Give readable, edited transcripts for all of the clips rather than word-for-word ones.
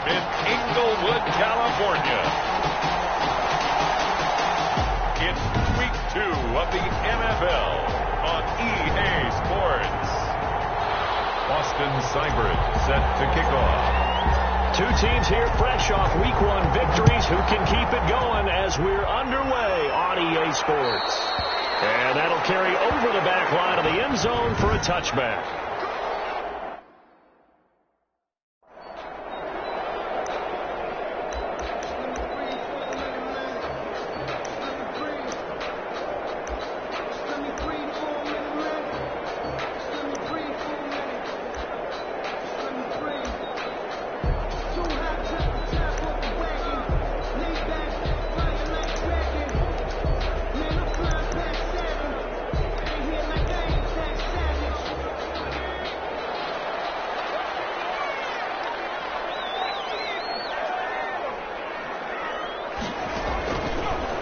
in Inglewood, California. It's week 2 of the NFL on EA Sports. Boston Cyber set to kick off. Two teams here fresh off week 1 victories. Who can keep it going as we're underway on EA Sports? And that'll carry over the back line of the end zone for a touchback.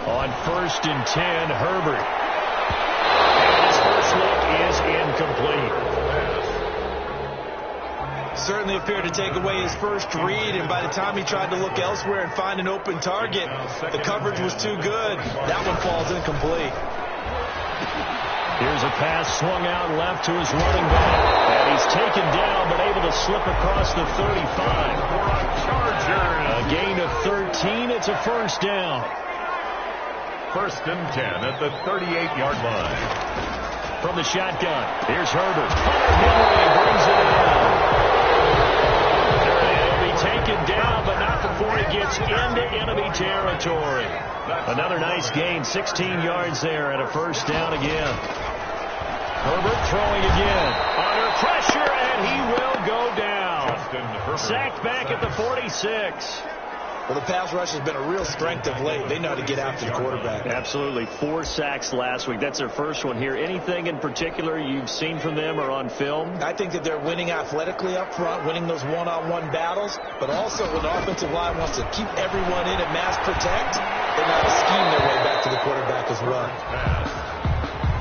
On 1st and 10, Herbert. And his first look is incomplete. Certainly appeared to take away his first read, and by the time he tried to look elsewhere and find an open target, the coverage was too good. That one falls incomplete. Here's a pass swung out left to his running back. And he's taken down, but able to slip across the 35. For a Charger. A gain of 13. It's a first down. 1st and 10 at the 38-yard line. From the shotgun, here's Herbert. Hunter Henry brings it in. He'll be taken down, but not before he gets into enemy territory. Another nice gain, 16 yards there and a first down again. Herbert throwing again. Under pressure, and he will go down. Sacked back at the 46. Well, the pass rush has been a real strength of late. They know how to get after the quarterback. Absolutely. 4 sacks last week. That's their first one here. Anything in particular you've seen from them or on film? I think that they're winning athletically up front, winning those one-on-one battles, but also when the offensive line wants to keep everyone in and mass protect, they know how to scheme their way back to the quarterback as well.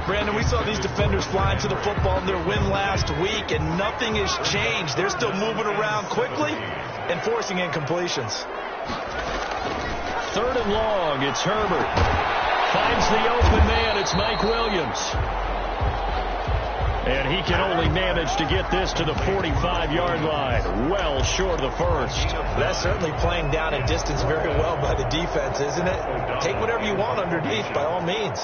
Brandon, we saw these defenders flying to the football in their win last week, and nothing has changed. They're still moving around quickly and forcing incompletions. 3rd and long, it's Herbert. Finds the open man, it's Mike Williams. And he can only manage to get this to the 45-yard line. Well short of the first. That's certainly playing down in distance very well by the defense, isn't it? Take whatever you want underneath, by all means.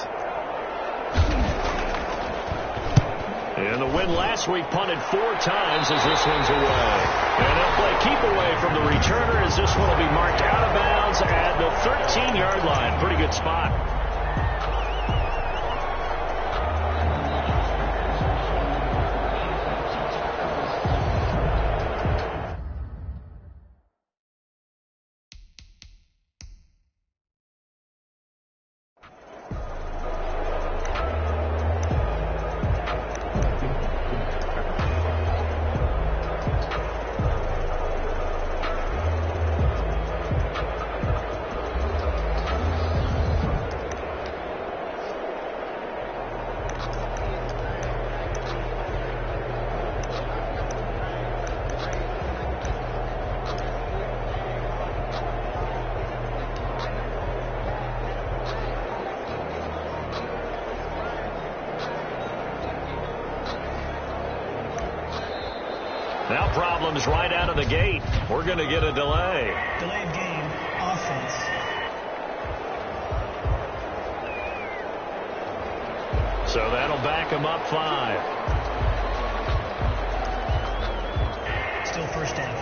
And the win last week punted 4 times as this one's away. And they'll play keep away from the returner as this one will be marked out of bounds at the 13-yard line. Pretty good spot. Now problems right out of the gate. We're going to get a delay. Delayed game, offense. So that'll back him up 5. Still first down.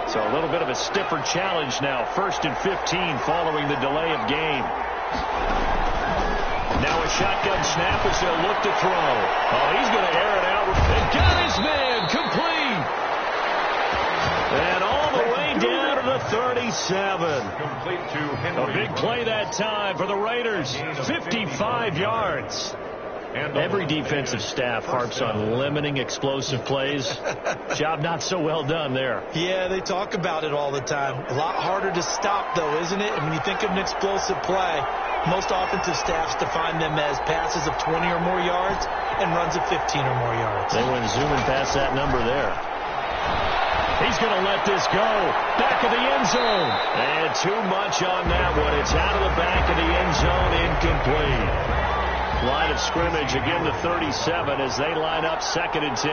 So a little bit of a stiffer challenge now. 1st and 15 following the delay of game. Now a shotgun snap as they'll look to throw. Oh, he's going to air it out. And got his man complete. And all the way 37. Complete to Henry. A big play that time for the Raiders. 55 yards. Every defensive staff harps on limiting explosive plays. Job not so well done there. Yeah, they talk about it all the time. A lot harder to stop, though, isn't it? And when you think of an explosive play, most offensive staffs define them as passes of 20 or more yards and runs of 15 or more yards. They went zooming past that number there. He's going to let this go. Back of the end zone. And too much on that one. It's out of the back of the end zone, incomplete. Line of scrimmage again to 37 as they line up 2nd and 10.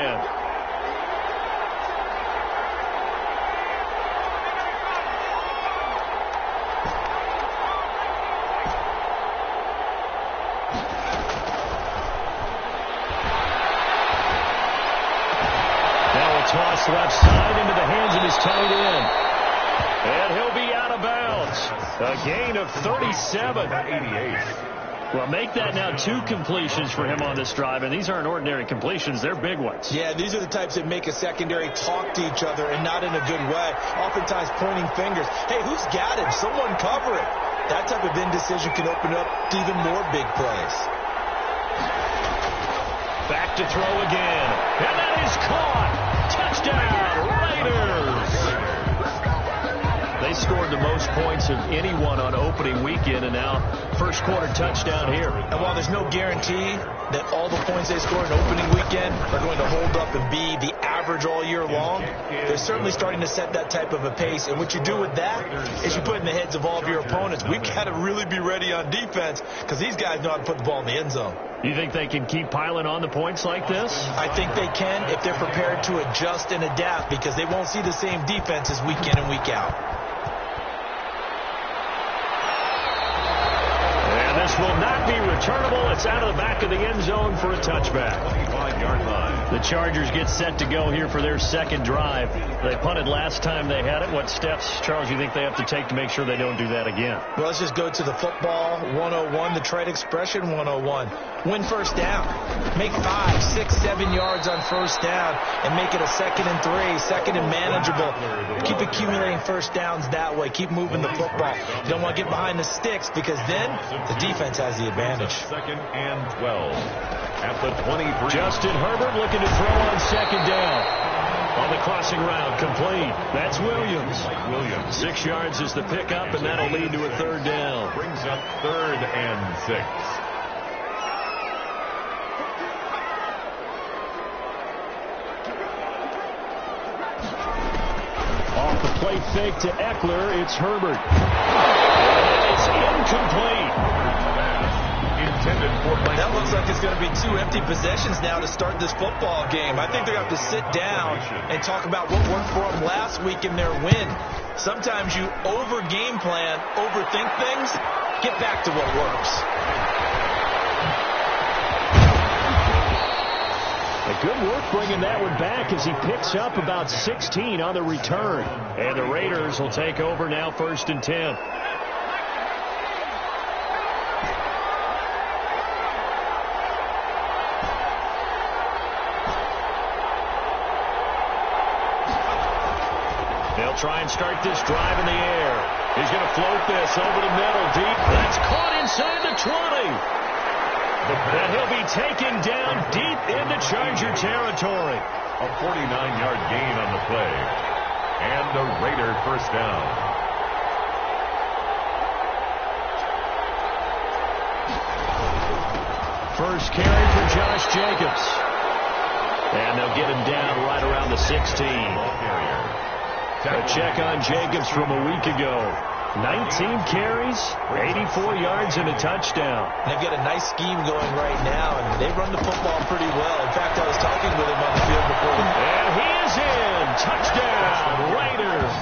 Now a toss left side into the hands of his tight end. And he'll be out of bounds. A gain of 37. 88. Well, make that now 2 completions for him on this drive, and these aren't ordinary completions. They're big ones. Yeah, these are the types that make a secondary talk to each other, and not in a good way. Oftentimes pointing fingers. Hey, who's got him? Someone cover it. That type of indecision can open up to even more big plays. Back to throw again. And that is caught. Touchdown, Raiders. They scored the most points of anyone on opening weekend, and now first quarter touchdown here. And while there's no guarantee that all the points they score in opening weekend are going to hold up and be the average all year long, they're certainly starting to set that type of a pace. And what you do with that is you put in the heads of all of your opponents, we've got to really be ready on defense because these guys know how to put the ball in the end zone. You think they can keep piling on the points like this? I think they can if they're prepared to adjust and adapt, because they won't see the same defenses week in and week out. This will not be returnable. It's out of the back of the end zone for a touchback. 25-yard line. The Chargers get set to go here for their second drive. They punted last time they had it. What steps, Charles, you think they have to take to make sure they don't do that again? Well, let's just go to the football 101, the trade expression 101. Win first down. Make 5, 6, 7 yards on first down and make it a 2nd and 3, 2nd and manageable. Keep accumulating first downs that way. Keep moving the football. You don't want to get behind the sticks, because then the defense has the advantage. 2nd and 12 at the 23. Justin Herbert looking to throw on 2nd down. On the crossing route, complete. That's Williams. 6 yards is the pickup, and that'll lead to a 3rd down. Brings up 3rd and 6. Off the play fake to Eckler, it's Herbert. It's incomplete. That looks like it's going to be 2 empty possessions now to start this football game. I think they're going to have to sit down and talk about what worked for them last week in their win. Sometimes you over-game plan, overthink things, get back to what works. A good work bringing that one back as he picks up about 16 on the return. And the Raiders will take over now, 1st and 10. They'll try and start this drive in the air. He's going to float this over the middle deep. That's caught inside the 20. And he'll be taken down deep into Charger territory. A 49-yard gain on the play. And the Raider first down. First carry for Josh Jacobs. And they'll get him down right around the 16. A check on Jacobs from a week ago. 19 carries, 84 yards, and a touchdown. They've got a nice scheme going right now, and they run the football pretty well. In fact, I was talking with him on the field before. And he is in. Touchdown, Raiders.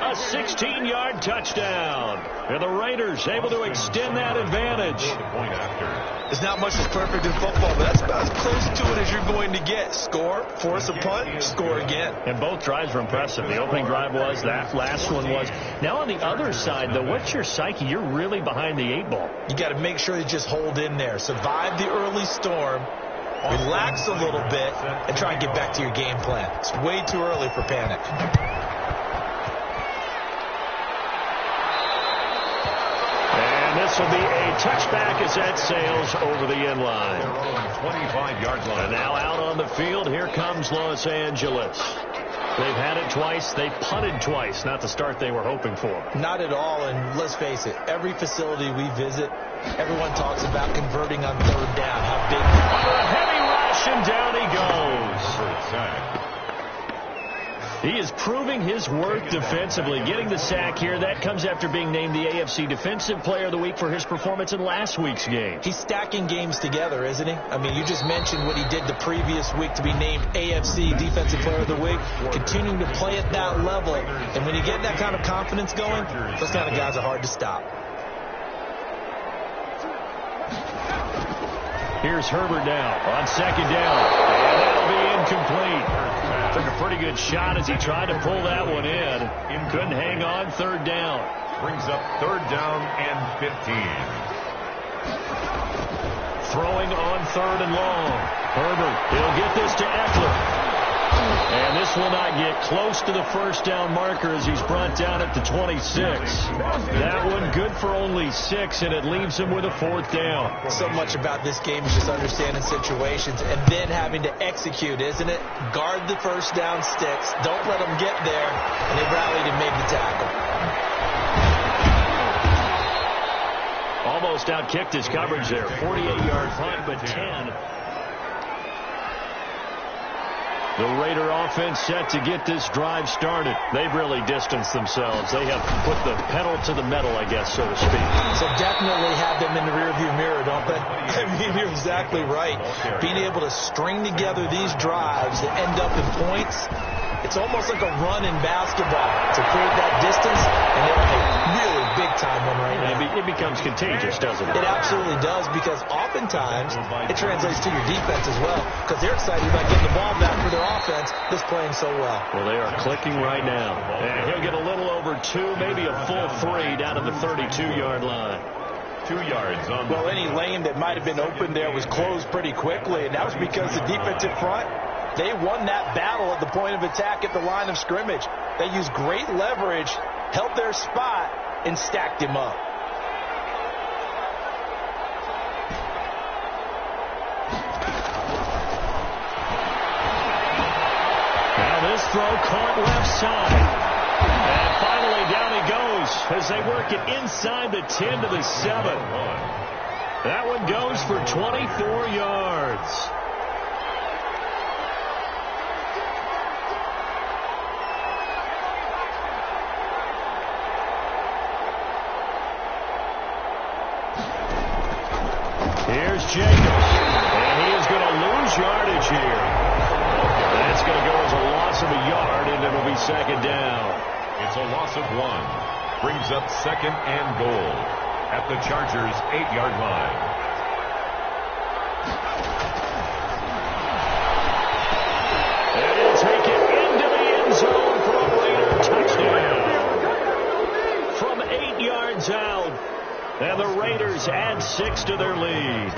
A 16-yard touchdown. And the Raiders able to extend that advantage. There's not much that's perfect in football, but that's about as close to it as you're going to get. Score, force a punt, score again. And both drives were impressive. The opening drive was, that last one was. Now on the other side, though, what's your psyche? You're really behind the 8 ball. You got to make sure you just hold in there. Survive the early storm, relax a little bit, and try and get back to your game plan. It's way too early for panic. this will be a touchback as that sails over the end line. 25-yard line. And now out on the field, here comes Los Angeles. They've had it twice. They punted twice. Not the start they were hoping for. Not at all, and let's face it, every facility we visit, everyone talks about converting on third down. How big. Under a heavy rush, and down he goes. He is proving his worth defensively, getting the sack here. That comes after being named the AFC Defensive Player of the Week for his performance in last week's game. He's stacking games together, isn't he? I mean, you just mentioned what he did the previous week to be named AFC Defensive Player of the Week, continuing to play at that level. And when you get that kind of confidence going, those kind of guys are hard to stop. Here's Herbert now on second down, and that'll be incomplete. Took a pretty good shot as he tried to pull that one in. Couldn't hang on third down. Brings up third down and 15. Throwing on third and long. Herbert, he'll get this to Eckler. And this will not get close to the first down marker as he's brought down at the 26. That one good for only 6, and it leaves him with a fourth down. So much about this game is just understanding situations and then having to execute, isn't it? Guard the first down sticks. Don't let them get there. And they rallied and made the tackle. Almost outkicked his coverage there. 48-yard punt, but 10. The Raider offense set to get this drive started. They've really distanced themselves. They have put the pedal to the metal, I guess, so to speak. So definitely have them in the rearview mirror, don't they? I mean, you're exactly right. Being able to string together these drives that end up in points, it's almost like a run in basketball to create that distance, and they're on a really big-time one right now. It becomes contagious, doesn't it? It absolutely does, because oftentimes it translates to your defense as well, because they're excited about getting the ball back for their offense that's playing so well. Well, they are clicking right now. And he'll get a little over 2, maybe a full 3 down at the 32-yard line. 2 yards on. Well, any lane that might have been open there was closed pretty quickly, and that was because the defensive front, they won that battle at the point of attack at the line of scrimmage. They used great leverage, held their spot, and stacked him up. Now this throw caught left side. And finally down he goes as they work it inside the 10 to the 7. That one goes for 24 yards. Here's Jacobs, and he is going to lose yardage here. That's going to go as a loss of a yard, and it'll be second down. It's a loss of 1. Brings up second and goal at the Chargers' 8-yard line. And he'll take it into the end zone for a Raider touchdown. From 8 yards out. And the Raiders add 6 to their lead.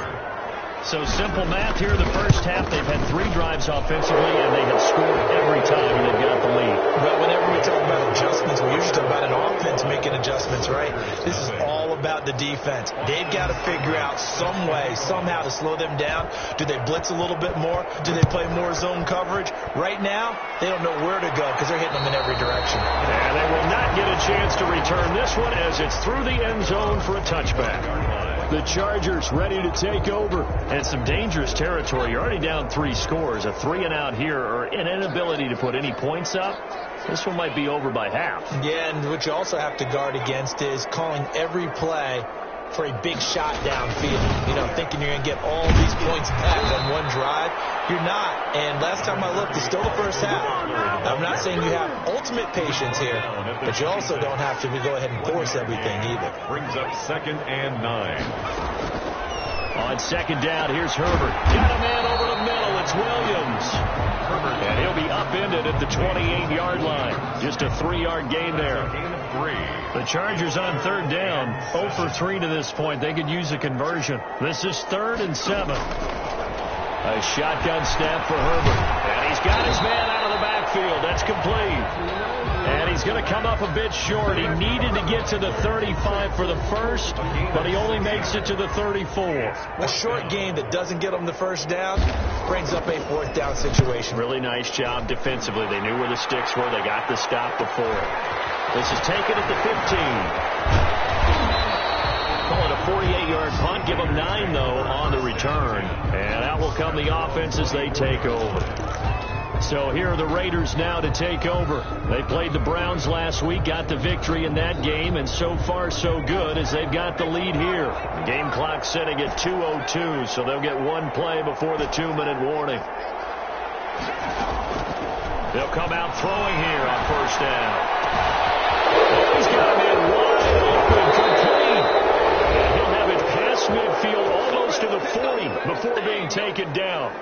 So simple math here. The first half, they've had 3 drives offensively, and they have scored every time they've got the lead. But whenever we talk about adjustments, we usually talk about an offense making adjustments, right? This is all about the defense. They've got to figure out some way, somehow to slow them down. Do they blitz a little bit more? Do they play more zone coverage? Right now, they don't know where to go because they're hitting them in every direction. And they will not get a chance to return this one as it's through the end zone for a touchback. The Chargers ready to take over. And some dangerous territory. You're already down 3 scores. A 3-and-out here, or an inability to put any points up. This one might be over by half. Yeah, and what you also have to guard against is calling every play for a big shot downfield. You know, thinking you're going to get all these points back on one drive. You're not. And last time I looked, it's still the first half. I'm not saying you have ultimate patience here, but you also don't have to go ahead and force everything either. Brings up second and 9. On second down, here's Herbert. Got a man over the middle. It's Williams. Herbert, and he'll be upended at the 28-yard line. Just a 3-yard gain there. The Chargers on third down, 0 for 3 to this point. They could use a conversion. This is 3rd and 7. A shotgun snap for Herbert. And he's got his man out of the backfield. That's complete. And he's going to come up a bit short. He needed to get to the 35 for the first, but he only makes it to the 34. A short game that doesn't get him the first down brings up a fourth down situation. Really nice job defensively. They knew where the sticks were. They got the stop before it. This is taken at the 15. Call it a 48-yard punt. Give them 9, though, on the return. And out will come the offense as they take over. So here are the Raiders now to take over. They played the Browns last week, got the victory in that game, and so far so good as they've got the lead here. The game clock setting at 2:02, so they'll get one play before the 2-minute warning. They'll come out throwing here on first down. He's got him in wide open, complete. And he'll have it past midfield almost to the 40 before being taken down.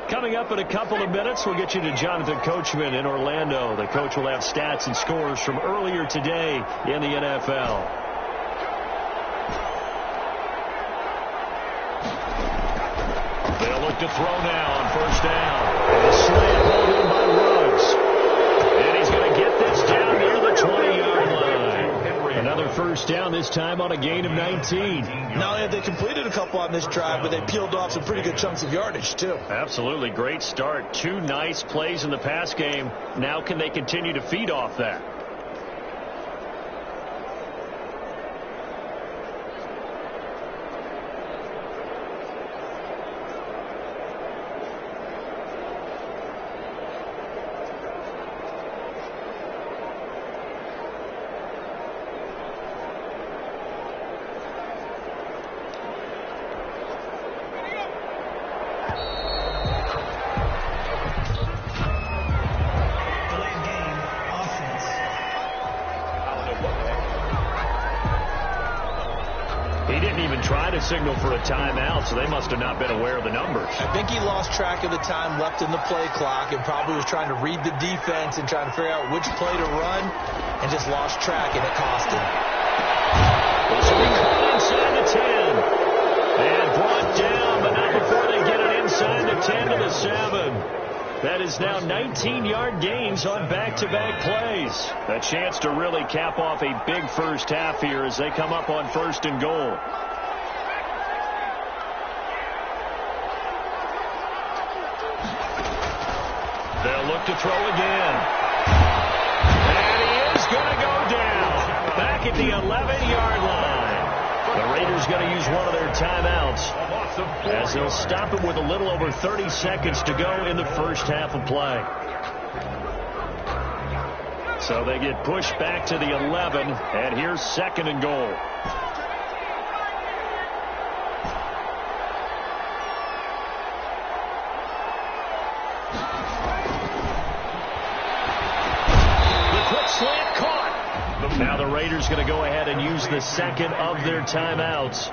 Coming up in a couple of minutes, we'll get you to Jonathan Coachman in Orlando. The coach will have stats and scores from earlier today in the NFL. They'll look to throw now on first down. And the slant pulled in by Ruggs. And he's going to get this down near the 20-yard line. Another first down, this time on a gain of 19. Not only have they completed a couple on this drive, but they peeled off some pretty good chunks of yardage, too. Absolutely. Great start. 2 nice plays in the pass game. Now can they continue to feed off that? Signal for a timeout, so they must have not been aware of the numbers. I think he lost track of the time left in the play clock and probably was trying to read the defense and trying to figure out which play to run and just lost track, and it cost him. So we caught inside the 10 and brought down, but not before they get it inside the 10 to the 7. That is now 19-yard gains on back-to-back plays. A chance to really cap off a big first half here as they come up on first and goal. They'll look to throw again. And he is going to go down. Back at the 11-yard line. The Raiders going to use one of their timeouts as they'll stop him with a little over 30 seconds to go in the first half of play. So they get pushed back to the 11, and here's second and goal. Now the Raiders going to go ahead and use the second of their timeouts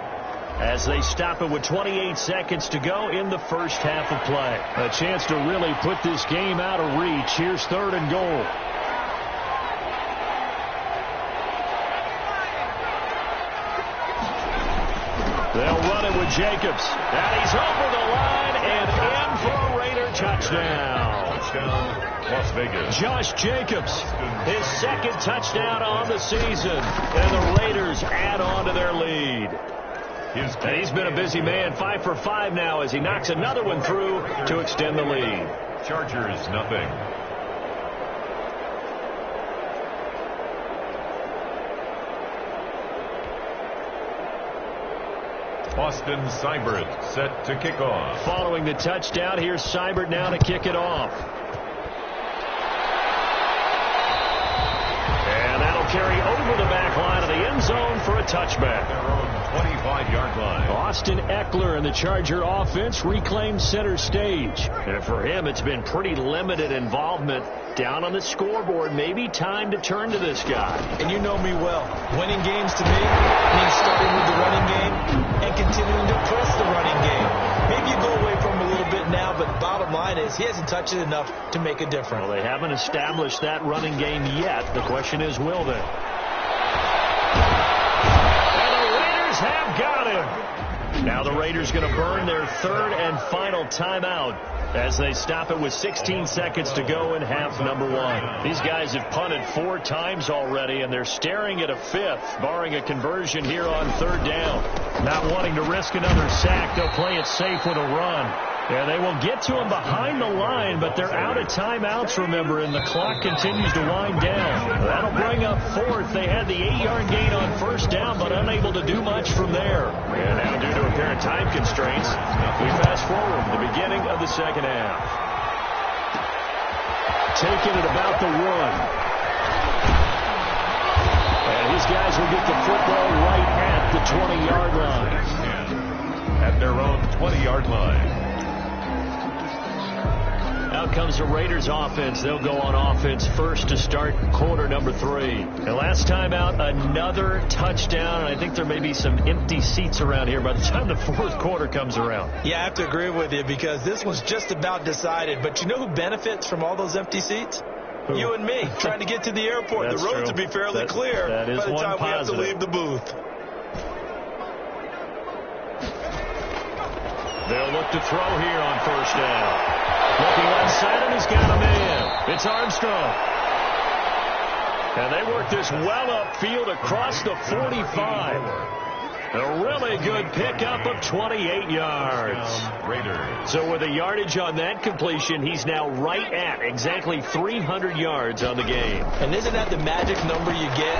as they stop it with 28 seconds to go in the first half of play. A chance to really put this game out of reach. Here's third and goal. They'll run it with Jacobs. And he's over the line and in for a Raider touchdown. Las Vegas. Josh Jacobs, his second touchdown on the season, and the Raiders add on to their lead. And he's been a busy man, 5 for 5 now as he knocks another one through to extend the lead. Chargers, nothing. Austin Seibert set to kick off. Following the touchdown, here's Seibert now to kick it off. And that'll carry over the back line of the end zone for a touchback. Their own 25-yard line. Austin Eckler and the Charger offense reclaimed center stage. And for him, it's been pretty limited involvement down on the scoreboard. Maybe time to turn to this guy. And you know me well. Winning games to me means starting with the running game and continuing to press the running game. Maybe you go away from him a little bit now, but bottom line is he hasn't touched it enough to make a difference. Well, they haven't established that running game yet. The question is, will they? And the Raiders have got him. Now the Raiders going to burn their third and final timeout as they stop it with 16 seconds to go in half number one. These guys have punted 4 times already, and they're staring at a fifth, barring a conversion here on third down. Not wanting to risk another sack, they'll play it safe with a run. And they will get to him behind the line, but they're out of timeouts, remember, and the clock continues to wind down. That'll bring up fourth. They had the 8-yard gain on first down, but unable to do much from there. And now, due to apparent time constraints, we fast forward to the beginning of the second half. Taking it about the 1. And these guys will get the football right at the 20-yard line. At their own 20-yard line. Out comes the Raiders offense. They'll go on offense first to start quarter number 3. And last time out, another touchdown. I think there may be some empty seats around here by the time the fourth quarter comes around. Yeah, I have to agree with you because this one's just about decided. But you know who benefits from all those empty seats? Who? You and me, trying to get to the airport. The roads will be fairly clear by the time we have to leave the booth. They'll look to throw here on first down. Looking left side, and he's got a man. It's Armstrong. And they work this well upfield across the 45. A really good pickup of 28 yards. Raiders. So with the yardage on that completion, he's now right at exactly 300 yards on the game. And isn't that the magic number you get?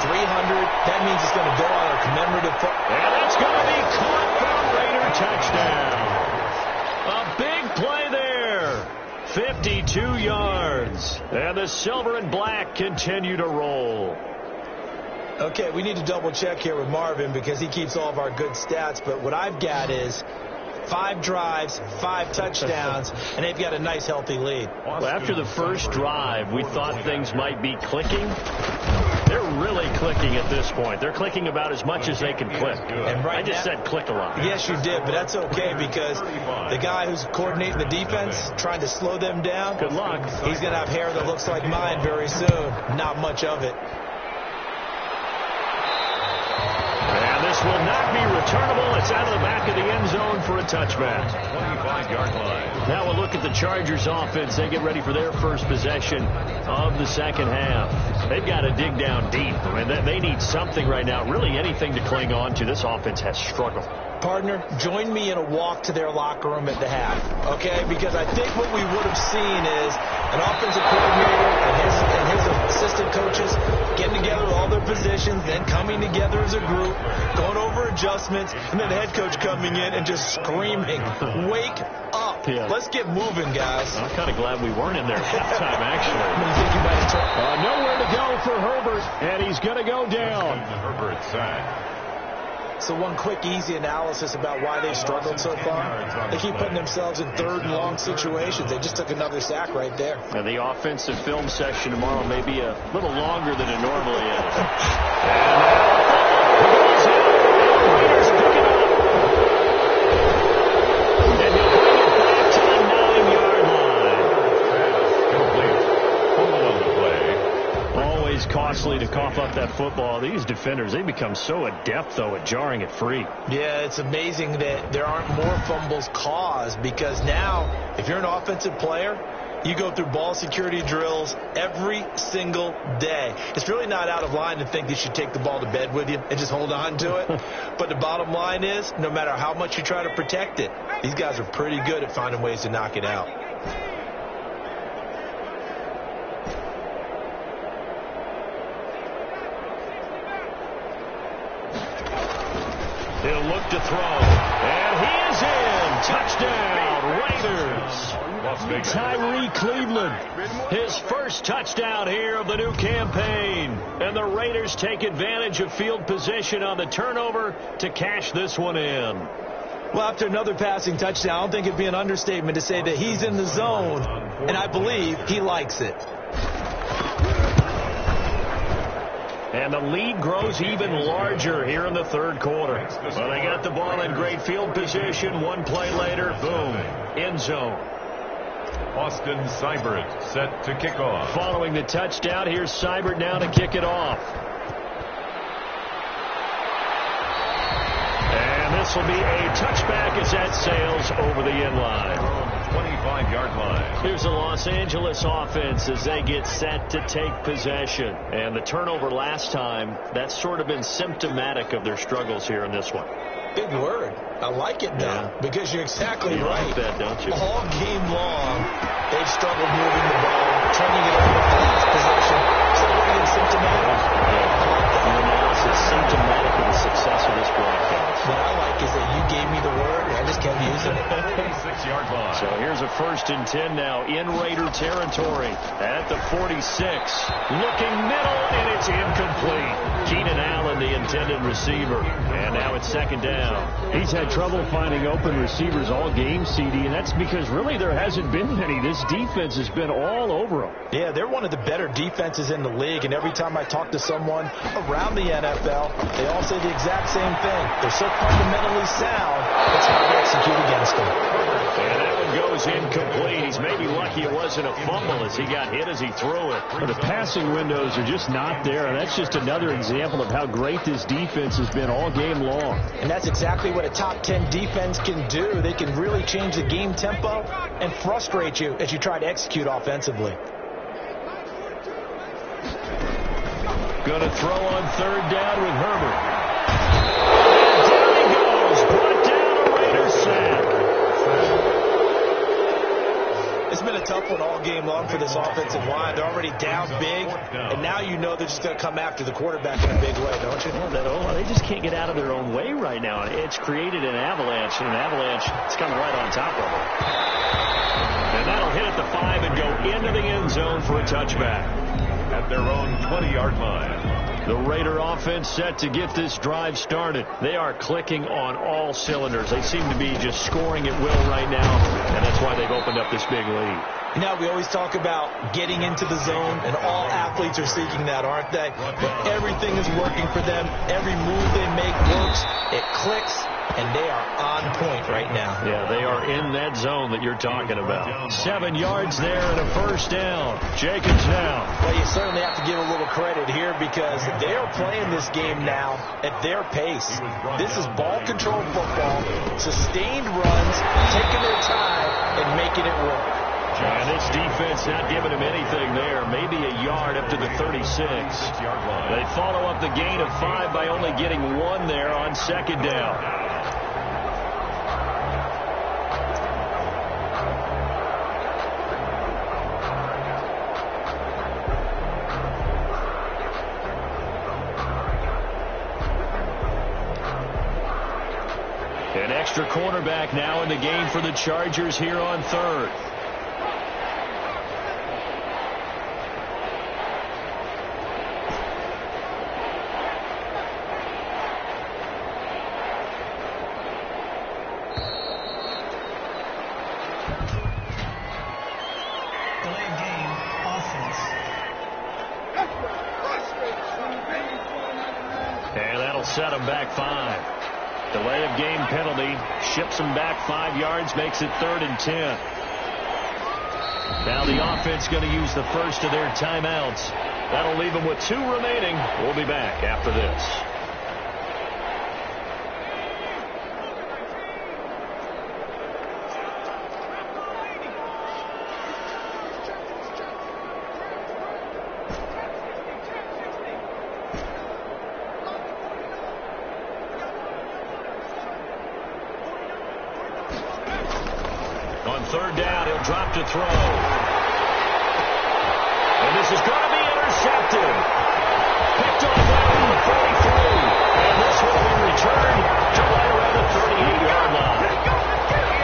300. That means it's going to go on a commemorative. And it's going to be caught for a Raider touchdown. A big play there. 52 yards. And the silver and black continue to roll. Okay, we need to double check here with Marvin because he keeps all of our good stats. But what I've got is 5 drives, 5 touchdowns, and they've got a nice, healthy lead. Well, after the first drive, we thought things might be clicking. They're really clicking at this point. They're clicking about as much as they can click. And I just said click a lot. Yes, you did, but that's okay because the guy who's coordinating the defense, trying to slow them down, good luck. He's going to have hair that looks like mine very soon. Not much of it. And this will not be returnable. It's out of the back of the end zone for a touchback. 25-yard line. Now we'll look at the Chargers offense. They get ready for their first possession of the second half. They've got to dig down deep. I mean, they need something right now, really anything to cling on to. This offense has struggled. Partner, join me in a walk to their locker room at the half, okay? Because I think what we would have seen is an offensive coordinator and his assistant coaches getting together with all their positions, then coming together as a group, going over adjustments, and then the head coach coming in and just screaming, wake up. Yeah. Let's get moving, guys. I'm kind of glad we weren't in there at halftime, actually. You think you might have turned. Nowhere to go for Herbert, and he's going to go down. Herbert's sack. So one quick, easy analysis about why they've struggled so far. They keep putting themselves in third and long situations. They just took another sack right there. And the offensive film session tomorrow may be a little longer than it normally is. And goes in. Raiders pick it up. And he'll bring it back to the 9-yard line. Complete. Hold on the play. Always costly to cough up that football. These defenders, they become so adept, though, at jarring it free. Yeah, it's amazing that there aren't more fumbles caused because now, if you're an offensive player, you go through ball security drills every single day. It's really not out of line to think you should take the ball to bed with you and just hold on to it. But the bottom line is, no matter how much you try to protect it, these guys are pretty good at finding ways to knock it out. He'll look to throw. And he is in. Touchdown, Raiders. Tyree Cleveland. His first touchdown here of the new campaign. And the Raiders take advantage of field position on the turnover to cash this one in. Well, after another passing touchdown, I don't think it'd be an understatement to say that he's in the zone, and I believe he likes it. And the lead grows even larger here in the third quarter. Well, they got the ball in great field position. One play later, boom, end zone. Austin Seibert set to kick off. Following the touchdown, here's Seibert now to kick it off. And this will be a touchback as that sails over the end line. 25-yard line. Here's the Los Angeles offense as they get set to take possession. And the turnover last time, that's sort of been symptomatic of their struggles here in this one. Big word. I like it, though, because you're exactly you right. Like that, don't you? All game long, they've struggled moving the ball, turning it over for the last possession. So what are you symptomatic? Your analysis symptomatic of the success of this broadcast. What I like is that you gave me the word, and I just kept using it. 46-yard line. So here's a 1st and 10 now in Raider territory at the 46. Looking middle, and it's incomplete. Keenan Allen, the intended receiver. And now it's 2nd down. He's had trouble finding open receivers all game, CD, and that's because really there hasn't been many. This defense has been all over them. Yeah, they're one of the better defenses in the league, and every time I talk to someone around the NFL, they all say the exact same thing. They're so fundamentally sound, it's hard to execute against them. And that one goes incomplete. He's maybe lucky it wasn't a fumble as he got hit as he threw it. But the passing windows are just not there, and that's just another example of how great this defense has been all game long. And that's exactly what a top 10 defense can do. They can really change the game tempo and frustrate you as you try to execute offensively. Going to throw on 3rd down with Herbert. And down he goes. Brought down a Raiders sack. It's been a tough one all game long for this offensive line. They're already down big, and now you know they're just going to come after the quarterback in a big way, don't you? They just can't get out of their own way right now. It's created an avalanche, and an avalanche is coming right on top of them. And that'll hit at the 5 and go into the end zone for a touchback. At their own 20-yard line. The Raider offense set to get this drive started. They are clicking on all cylinders. They seem to be just scoring at will right now, and that's why they've opened up this big lead. Now, we always talk about getting into the zone, and all athletes are seeking that, aren't they? But everything is working for them. Every move they make works. It clicks, and they are on point right now. Yeah, they are in that zone that you're talking about. 7 yards there and a 1st down. Jacobs now. Well, you certainly have to give a little credit here because they are playing this game now at their pace. This is ball control football, sustained runs, taking their time, and making it work. And this defense not giving him anything there. Maybe a yard up to the 36. They follow up the gain of 5 by only getting 1 there on 2nd down. An extra cornerback now in the game for the Chargers here on 3rd. Set him back 5. Delay of game penalty ships him back 5 yards, makes it 3rd and 10. Now the offense going to use the first of their timeouts. That'll leave them with 2 remaining. We'll be back after this. On 3rd down, he'll drop to throw. And this is going to be intercepted. Picked off right on the 43. And this will be returned to right around the 38-yard line.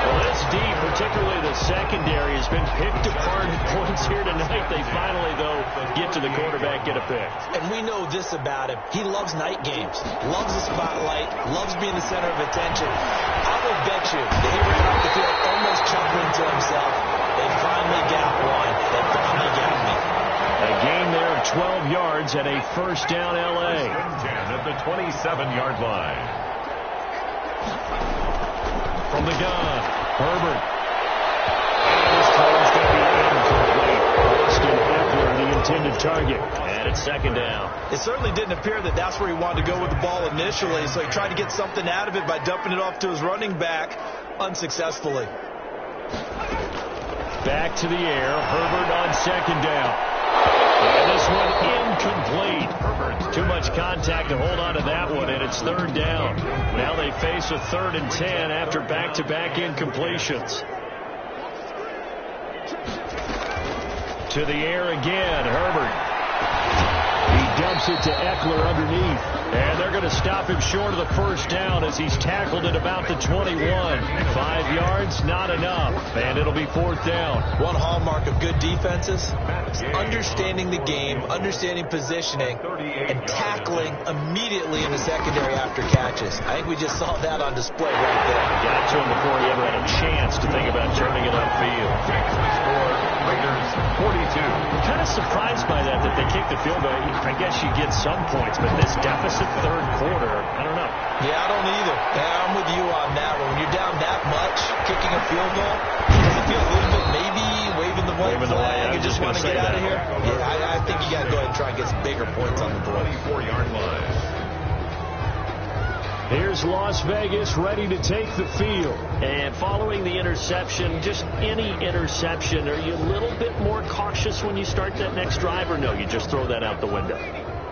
Well, this D, particularly particularly the secondary, has been picked apart at points here tonight. They finally, though, get to the quarterback, get a pick. And we know this about him. He loves night games, loves the spotlight, loves being the center of attention. I will bet you that he ran off the field almost chuckling to himself. They finally got one. They finally got me. A gain there of 12 yards and a first down L.A. 10 at the 27-yard line. From the gun, Herbert. And this throw is going to be incomplete. Austin Eckler, the intended target. And it's second down. It certainly didn't appear that that's where he wanted to go with the ball initially, so he tried to get something out of it by dumping it off to his running back unsuccessfully. Back to the air. Herbert on second down. And this one incomplete. Too much contact to hold on to that one, and it's third down. Now they face a 3rd and 10 after back-to-back incompletions. To the air again, Herbert. He dumps it to Eckler underneath. And they're going to stop him short of the first down as he's tackled at about the 21. 5 yards, not enough. And it'll be 4th down. One hallmark of good defenses, understanding the game, understanding positioning, and tackling immediately in the secondary after catches. I think we just saw that on display right there. Got to him before he ever had a chance to think about turning it upfield. Raiders 42. I'm kind of surprised by that they kicked the field goal. I guess you get some points, but this deficit third quarter, I don't know. Yeah, I don't either. Yeah, I'm with you on that one. When you're down that much, kicking a field goal, does it feel a little bit maybe waving the white flag and just want to get out of here? Yeah, I think you got to go ahead and try and get some bigger points on the board. 24-yard line. Here's Las Vegas ready to take the field. And following the interception, just any interception, are you a little bit more cautious when you start that next drive, or no, you just throw that out the window?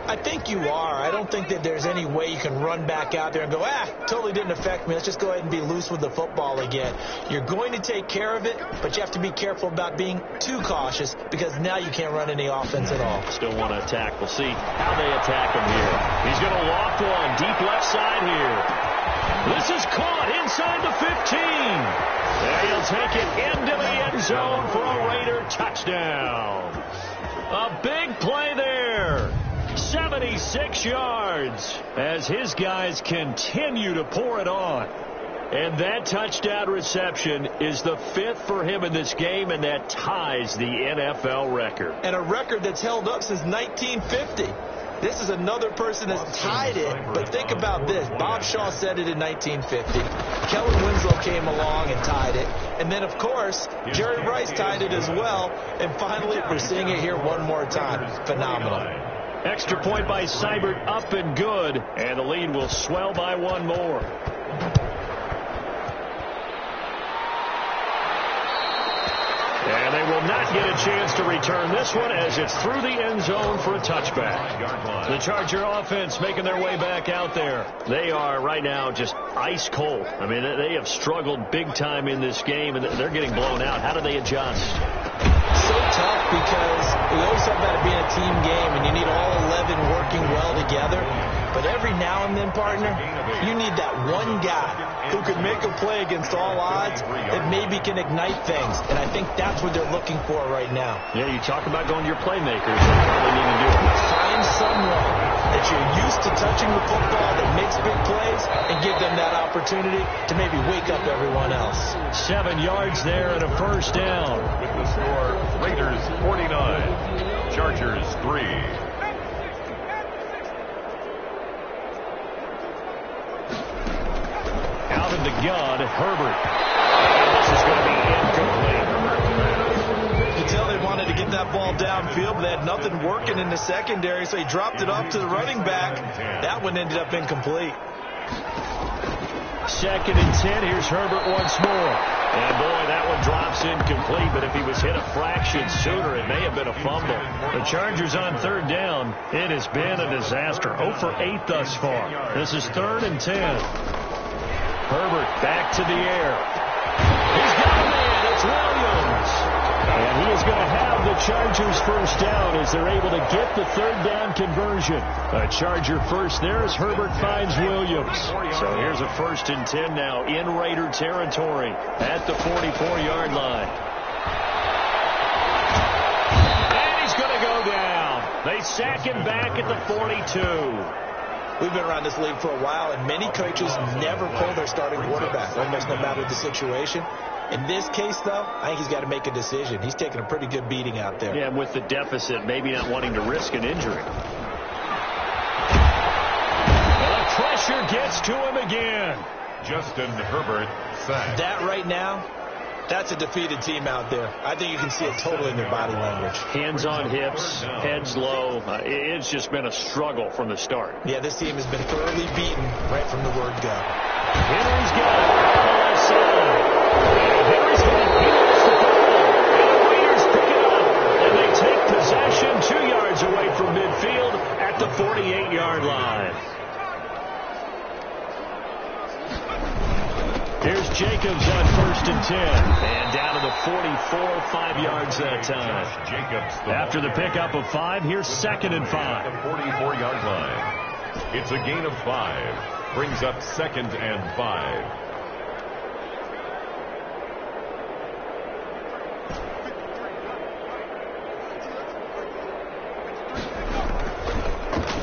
I think you are. I don't think that there's any way you can run back out there and go, totally didn't affect me. Let's just go ahead and be loose with the football again. You're going to take care of it, but you have to be careful about being too cautious because now you can't run any offense at all. Still want to attack. We'll see how they attack him here. He's going to loft one deep left side here. This is caught inside the 15. And he'll take it into the end zone for a Raider touchdown. A big play there. 76 yards as his guys continue to pour it on. And that touchdown reception is the 5th for him in this game, and that ties the NFL record. And a record that's held up since 1950. This is another person that's tied it, but think about this. Bob Shaw said it in 1950. Kellen Winslow came along and tied it. And then, of course, Jerry Rice tied it as well. And finally, we're seeing it here one more time. Phenomenal. Extra point by Seibert, up and good, and the lead will swell by one more. And they will not get a chance to return this one as it's through the end zone for a touchback. The Charger offense making their way back out there. They are right now just ice cold. I mean, they have struggled big time in this game, and they're getting blown out. How do they adjust? So tough because we always talk about it being a team game, and you need all 11 working well together. But every now and then, partner, you need that one guy who can make a play against all odds that maybe can ignite things. And I think that's what they're looking for right now. Yeah, you talk about going to your playmakers. That's all they need to do. Find someone that you're used to touching the football that makes big plays and give them that opportunity to maybe wake up everyone else. 7 yards there and a first down. With the score, Raiders 49, Chargers 3. Out of the gun, Herbert. And this is going to be incomplete. You can tell they wanted to get that ball downfield, but they had nothing working in the secondary, so he dropped it off to the running back. That one ended up incomplete. 2nd and 10. Here's Herbert once more. And boy, that one drops incomplete, but if he was hit a fraction sooner, it may have been a fumble. The Chargers on 3rd down. It has been a disaster. 0 for 8 thus far. This is 3rd and 10. Herbert back to the air. He's got a man. It's Williams. And he is going to have the Chargers first down as they're able to get the third down conversion. A Charger first there as Herbert finds Williams. So here's a 1st and 10 now in Raider territory at the 44-yard line. And he's going to go down. They sack him back at the 42. We've been around this league for a while, and many coaches never pull their starting quarterback, almost no matter the situation. In this case, though, I think he's got to make a decision. He's taking a pretty good beating out there. Yeah, and with the deficit, maybe not wanting to risk an injury. The pressure gets to him again. Justin Herbert sacked. That right now, that's a defeated team out there. I think you can see it totally in their body language. Hands on hips, heads low. It's just been a struggle from the start. Yeah, this team has been thoroughly beaten right from the word go. Henry's got it on the left side. Henry's got it. He lost the ball. And the Raiders pick it up. And they take possession 2 yards away from midfield at the 48-yard line. Here's Jacobs on 1st and 10. And down to the 44, 5 yards that time. After the pickup of 5, here's 2nd and 5. The 44-yard line. It's a gain of 5. Brings up 2nd and 5.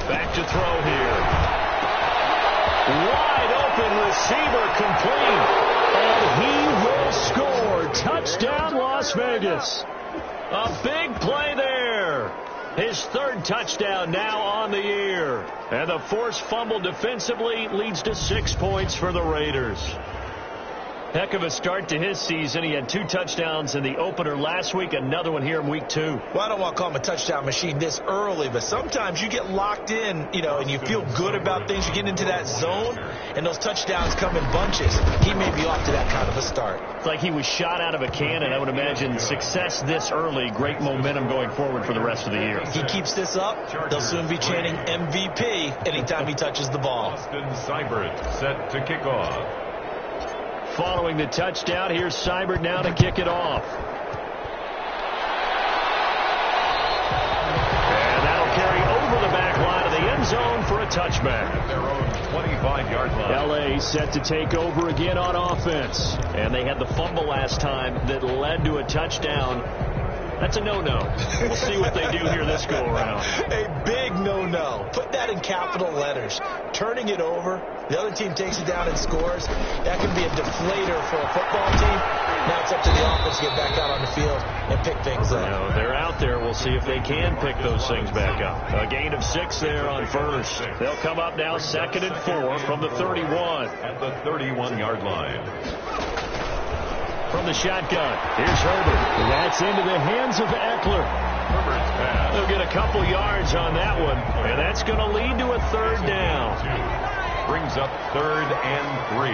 Back to throw here. Wide open receiver complete. And he will score. Touchdown, Las Vegas. A big play there. His 3rd touchdown now on the year. And the forced fumble defensively leads to 6 points for the Raiders. Heck of a start to his season. He had 2 touchdowns in the opener last week, another one here in week 2. Well, I don't want to call him a touchdown machine this early, but sometimes you get locked in, and you feel good about things. You get into that zone, and those touchdowns come in bunches. He may be off to that kind of a start. It's like he was shot out of a cannon. I would imagine success this early, great momentum going forward for the rest of the year. If he keeps this up, they'll soon be chanting MVP anytime he touches the ball. Austin Seibert set to kick off. Following the touchdown, here's Seibert now to kick it off. And that'll carry over the back line of the end zone for a touchback. At their own 25-yard line. L.A. set to take over again on offense. And they had the fumble last time that led to a touchdown. That's a no-no. We'll see what they do here this go-around. A big no-no. Put that in capital letters. Turning it over, the other team takes it down and scores. That can be a deflator for a football team. Now it's up to the offense to get back out on the field and pick things up. They're out there. We'll see if they can pick those things back up. A gain of 6 there on 1st. They'll come up now 2nd and 4 from the 31. At the 31-yard line. From the shotgun, here's Herbert. That's into the hands of Eckler. Herbert's pass. They'll get a couple yards on that one, and that's going to lead to a 3rd down. Brings up 3rd and 3.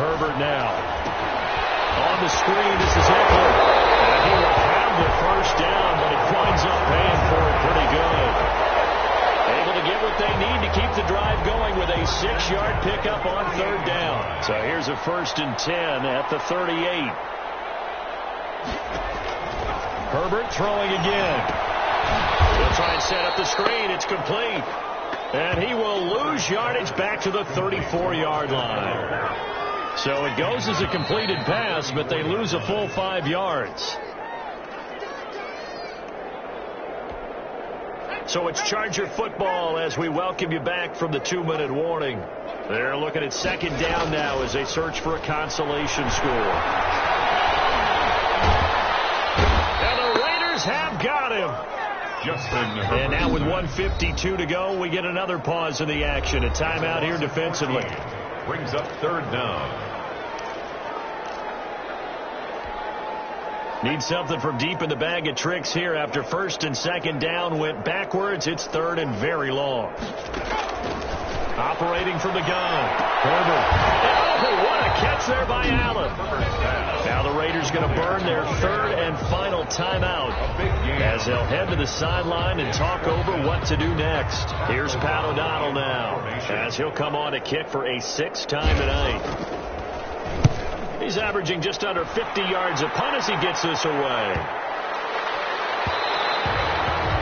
Herbert now. On the screen, this is Eckler. And he will have the 1st down, but it winds up paying for it pretty good. Able to get what they need to keep the drive going with a 6-yard pickup on 3rd down. So here's a 1st and 10 at the 38. Herbert throwing again. He'll try and set up the screen. It's complete. And he will lose yardage back to the 34-yard line. So it goes as a completed pass, but they lose a full 5 yards. So it's Charger football as we welcome you back from the 2-minute warning. They're looking at 2nd down now as they search for a consolation score. And the Raiders have got him. And now with 1:52 to go, we get another pause in the action. A timeout here defensively. Brings up 3rd down. Need something from deep in the bag of tricks here after 1st and 2nd down went backwards. It's 3rd and very long. Operating from the gun. Herbert. Oh, what a catch there by Allen. Now the Raiders going to burn their 3rd and final timeout as they'll head to the sideline and talk over what to do next. Here's Pat O'Donnell now as he'll come on to kick for a 6th time tonight. He's averaging just under 50 yards a punt as he gets this away.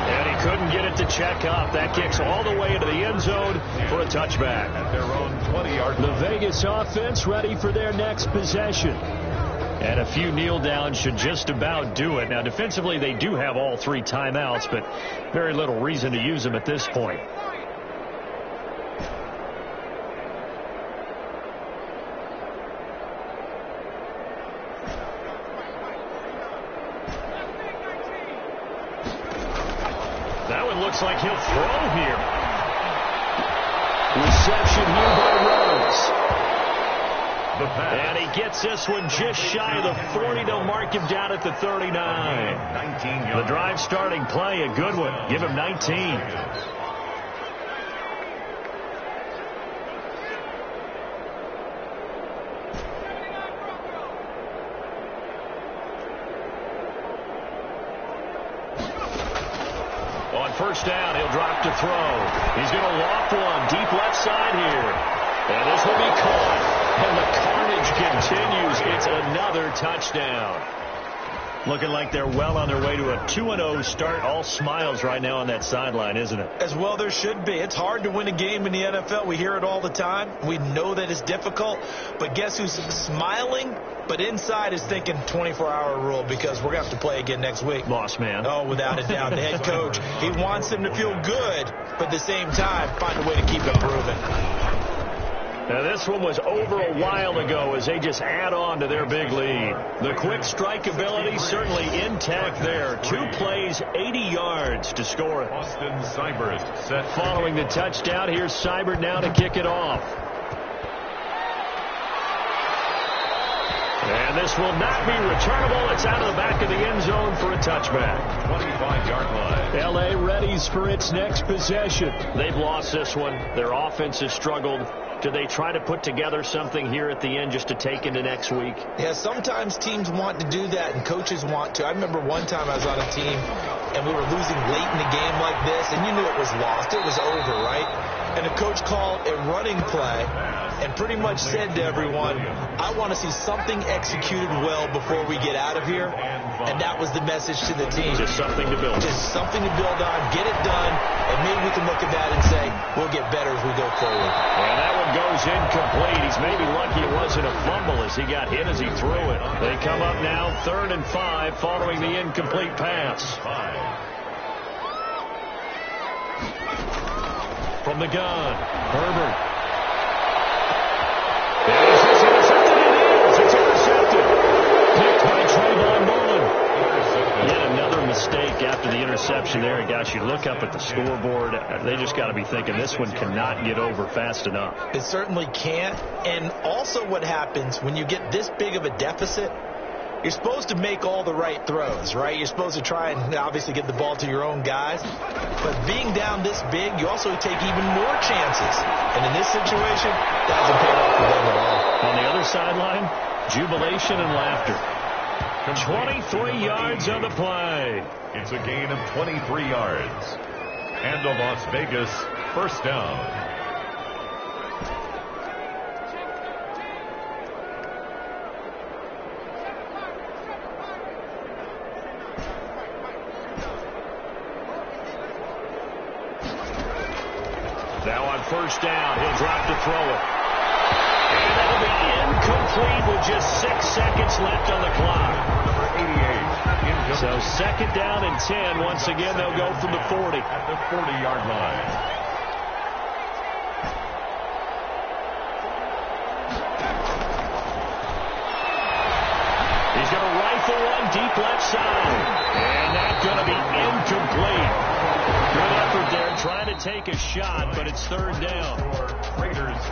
And he couldn't get it to check up. That kicks all the way into the end zone for a touchback. At their own 20-yard line. The Vegas offense ready for their next possession. And a few kneel downs should just about do it. Now, defensively, they do have all 3 timeouts, but very little reason to use them at this point. That one looks like he'll throw here. Reception here by Rhodes. And he gets this one just shy of the 40. They'll mark him down at the 39. 19 The drive starting play, a good one. Give him 19. On first down, he'll drop to throw. He's going to loft one deep left side here. And this will be caught. And the carnage continues. It's another touchdown. Looking like they're well on their way to a 2-0 start. All smiles right now on that sideline, isn't it? As well there should be. It's hard to win a game in the NFL. We hear it all the time. We know that it's difficult. But guess who's smiling? But inside is thinking 24-hour rule because we're going to have to play again next week. Boss man. Oh, without a doubt. The head coach, he wants them to feel good, but at the same time, find a way to keep improving. Now, this one was over a while ago as they just add on to their big lead. The quick strike ability certainly intact there. 2 plays, 80 yards to score it. Austin Seibert set. Following the touchdown, here's Seibert now to kick it off. And this will not be returnable. It's out of the back of the end zone for a touchback. 25-yard line. L.A. readies for its next possession. They've lost this one. Their offense has struggled. Do they try to put together something here at the end just to take into next week? Yeah, sometimes teams want to do that and coaches want to. I remember one time I was on a team and we were losing late in the game like this, and you knew it was lost. It was over, right? And the coach called a running play and pretty much said to everyone, I want to see something executed well before we get out of here. And that was the message to the team. Just something to build. Just something to build on, get it done, and maybe we can look at that and say, we'll get better as we go forward. And that one goes incomplete. He's maybe lucky it wasn't a fumble as he got hit as he threw it. They come up now 3rd and 5 following the incomplete pass. From the gun, Herbert. It's intercepted. It's intercepted. Picked by Trayvon Mullen. Yet another mistake after the interception there. Gosh, you look up at the scoreboard. They just got to be thinking this one cannot get over fast enough. It certainly can't. And also what happens when you get this big of a deficit, you're supposed to make all the right throws, right? You're supposed to try and obviously get the ball to your own guys. But being down this big, you also take even more chances. And in this situation, that hasn't paid off for them at all. On the other sideline, jubilation and laughter. 23 yards on the play. It's a gain of 23 yards. And a Las Vegas first down. Now on first down, he'll drop to throw it. And that'll be incomplete with just 6 seconds left on the clock. Number 88. So 2nd down and 10. Once again, they'll go from the 40. At the 40-yard line. He's going to rifle one deep left side. And that's going to be incomplete. Good effort there, trying to take a shot, but it's 3rd down.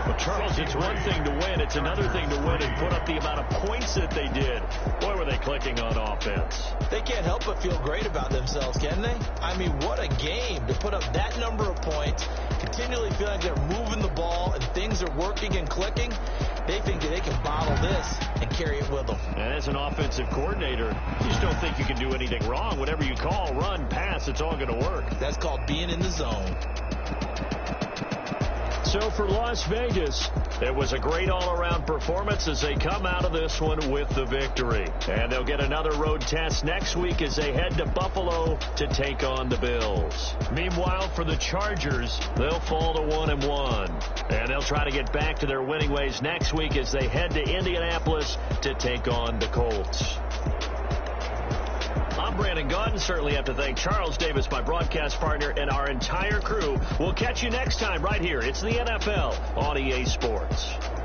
Well, Charles, it's one thing to win. It's another thing to win and put up the amount of points that they did. Boy, were they clicking on offense. They can't help but feel great about themselves, can they? I mean, what a game to put up that number of points, continually feel like they're moving the ball and things are working and clicking. They think that they can bottle this and carry it with them. And as an offensive coordinator, you just don't think you can do anything wrong. Whatever you call, run, pass, it's all going to work. That's called being in the zone. so for Las Vegas, it was a great all-around performance as they come out of this one with the victory. And they'll get another road test next week as they head to Buffalo to take on the Bills. Meanwhile, for the Chargers, they'll fall to 1-1. And they'll try to get back to their winning ways next week as they head to Indianapolis to take on the Colts. I'm Brandon Gaudin. Certainly have to thank Charles Davis, my broadcast partner, and our entire crew. We'll catch you next time right here. It's the NFL on EA Sports.